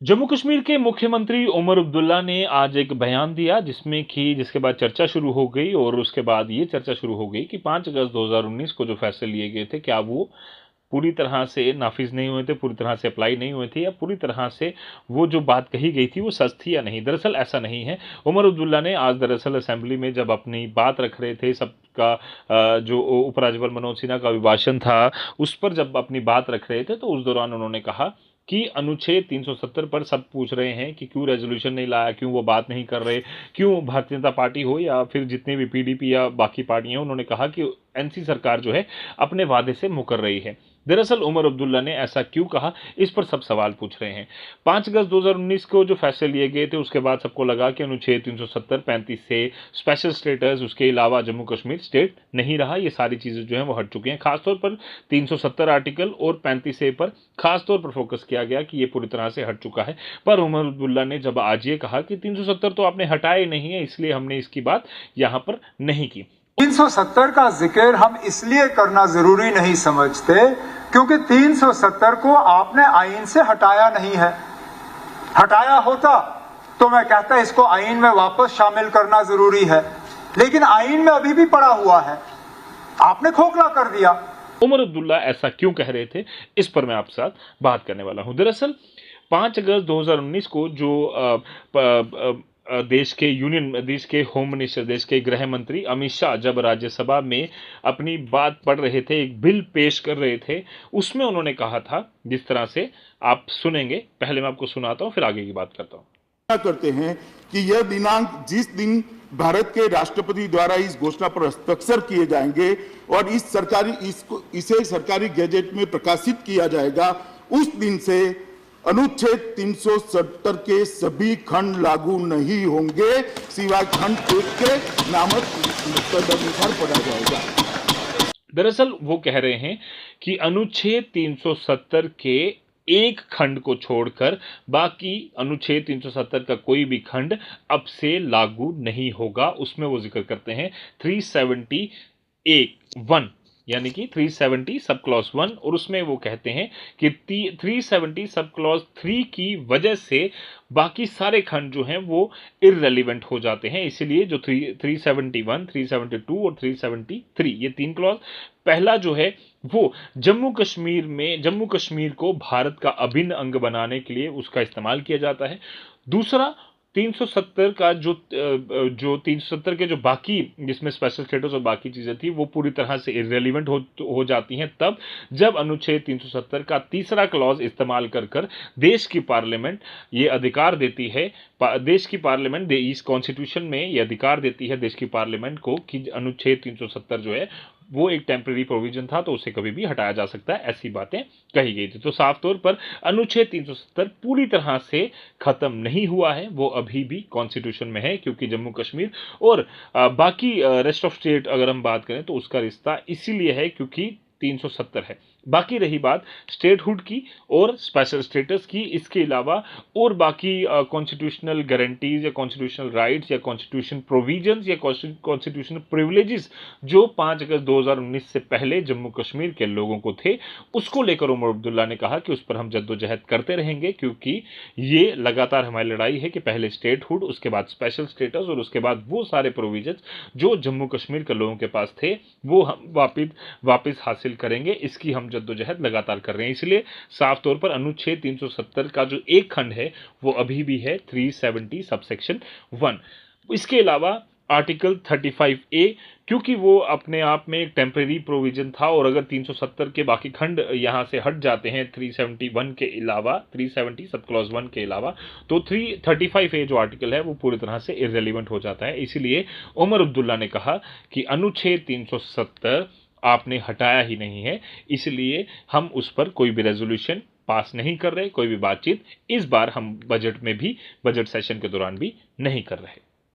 जम्मू कश्मीर के मुख्यमंत्री उमर अब्दुल्ला ने आज एक बयान दिया जिसके बाद चर्चा शुरू हो गई और उसके बाद ये चर्चा शुरू हो गई कि 5 अगस्त 2019 को जो फैसले लिए गए थे, क्या वो पूरी तरह से नाफिज नहीं हुए थे, पूरी तरह से अप्लाई नहीं हुए थे या पूरी तरह से वो जो बात कही गई थी वो सच थी या नहीं। दरअसल ऐसा नहीं है। उमर अब्दुल्ला ने आज दरअसल असेंबली में जब अपनी बात रख रहे थे, सबका जो उपराज्यपाल मनोज सिन्हा का अभिभाषण था, उस पर जब अपनी बात रख रहे थे तो उस दौरान उन्होंने कहा कि अनुच्छेद 370 पर सब पूछ रहे हैं कि क्यों रेजोल्यूशन नहीं लाया, क्यों वो बात नहीं कर रहे, क्यों भारतीय जनता पार्टी हो या फिर जितने भी पीडीपी या बाकी पार्टियां, उन्होंने कहा कि एनसी सरकार जो है अपने वादे से मुकर रही है। दरअसल उमर अब्दुल्ला ने ऐसा क्यों कहा, इस पर सब सवाल पूछ रहे हैं। 5 अगस्त 2019 को जो फैसले लिए गए थे उसके बाद सबको लगा कि अनुच्छेद 370 35 से स्पेशल स्टेटस, उसके अलावा जम्मू कश्मीर स्टेट नहीं रहा, ये सारी चीज़ें जो हैं वो हट चुकी हैं। खासतौर पर 370 आर्टिकल और 35 ए पर खासतौर पर फोकस किया गया कि ये पूरी तरह से हट चुका है। पर उमर अब्दुल्ला ने जब आज ये कहा कि 370 तो आपने हटाया ही नहीं है, इसलिए हमने इसकी बात यहाँ पर नहीं की। 370 का जिक्र हम इसलिए करना जरूरी नहीं समझते क्योंकि 370 को आपने आईन से हटाया नहीं है। हटाया होता तो मैं कहता इसको आईन में वापस शामिल करना जरूरी है, लेकिन आईन में अभी भी पड़ा हुआ है, आपने खोखला कर दिया। उमर अब्दुल्ला ऐसा क्यों कह रहे थे, इस पर मैं आपके साथ बात करने वाला हूं। दरअसल 5 अगस्त 2019 को जो देश के होम मिनिस्टर, देश के गृह मंत्री अमित शाह जब राज्यसभा में अपनी बात पढ़ रहे थे, एक बिल पेश कर रहे थे, उसमें उन्होंने कहा था, जिस तरह से आप सुनेंगे, पहले मैं आपको सुनाता हूं फिर आगे की बात करता हूं। करते हैं कि यह दिनांक जिस दिन भारत के राष्ट्रपति द्वारा इस घोषणा पर हस्ताक्षर किए जाएंगे और इसे सरकारी गैजेट में प्रकाशित किया जाएगा, उस दिन से अनुच्छेद 370 के सभी खंड लागू नहीं होंगे, सिवाय खंड 1 के नामक तदनुसार पढ़ा जाएगा। दरअसल वो कह रहे हैं कि अनुच्छेद 370 के एक खंड को छोड़कर बाकी अनुच्छेद 370 का कोई भी खंड अब से लागू नहीं होगा। उसमें वो जिक्र करते हैं 370(1) यानी कि 370 सब क्लॉज 1, और उसमें वो कहते हैं कि 370 सब क्लॉज 3 की वजह से बाकी सारे खंड जो हैं वो इररेलेवेंट हो जाते हैं। इसीलिए जो 371, 372 और 373 ये 3 क्लॉज, पहला जो है वो जम्मू कश्मीर को भारत का अभिन्न अंग बनाने के लिए उसका इस्तेमाल किया जाता है। दूसरा 370 का जो 370 के जो बाकी जिसमें स्पेशल स्टेटस और बाकी चीज़ें थी वो पूरी तरह से इररेलेवेंट हो जाती हैं तब जब अनुच्छेद 370 का तीसरा क्लॉज इस्तेमाल कर देश की पार्लियामेंट ये अधिकार देती है, देश की पार्लियामेंट इस कॉन्स्टिट्यूशन में ये अधिकार देती है देश की पार्लियामेंट को कि अनुच्छेद 370 जो है वो एक टेम्पररी प्रोविजन था तो उसे कभी भी हटाया जा सकता है, ऐसी बातें कही गई थी। तो साफ तौर पर अनुच्छेद 370 पूरी तरह से खत्म नहीं हुआ है, वो अभी भी कॉन्स्टिट्यूशन में है, क्योंकि जम्मू कश्मीर और बाकी रेस्ट ऑफ स्टेट अगर हम बात करें तो उसका रिश्ता इसीलिए है क्योंकि 370 है। बाकी रही बात स्टेटहुड की और स्पेशल स्टेटस की, इसके अलावा और बाकी कॉन्स्टिट्यूशनल गारंटीज या कॉन्स्टिट्यूशनल राइट्स या कॉन्स्टिट्यूशन प्रोविजंस या कॉन्स्टिट्यूशनल प्रिविलेजेस जो 5 अगस्त 2019 से पहले जम्मू कश्मीर के लोगों को थे, उसको लेकर उमर अब्दुल्ला ने कहा कि उस पर हम जद्दोजहद करते रहेंगे, क्योंकि ये लगातार हमारी लड़ाई है कि पहले स्टेटहुड, उसके बाद स्पेशल स्टेटस और उसके बाद वो सारे प्रोविजंस जो जम्मू कश्मीर के लोगों के पास थे वो हम वापस हासिल करेंगे। इसकी हम जद्दोजहद लगातार कर रहे हैं। इसलिए साफ तौर पर अनुच्छेद 370 का जो एक खंड है वो अभी भी है 370 सबसेक्शन 1। इसके अलावा आर्टिकल 35A, क्योंकि वो अपने आप में एक टेम्परेरी प्रोविजन था और अगर 370 के बाकी खंड यहाँ से हट जाते हैं 371 के अलावा, 370 सब क्लॉज 1 के अलावा, तो 335A जो आर्टिकल है वो पूरी तरह से इररेलेवेंट हो जाता है। इसीलिए उमर अब्दुल्ला ने कहा कि अनुच्छेद 370 आपने हटाया ही नहीं है, इसलिए हम उस पर कोई भी रेजोल्यूशन पास नहीं कर रहे, कोई भी बातचीत इस बार हम बजट में भी, बजट सेशन के दौरान भी नहीं कर रहे।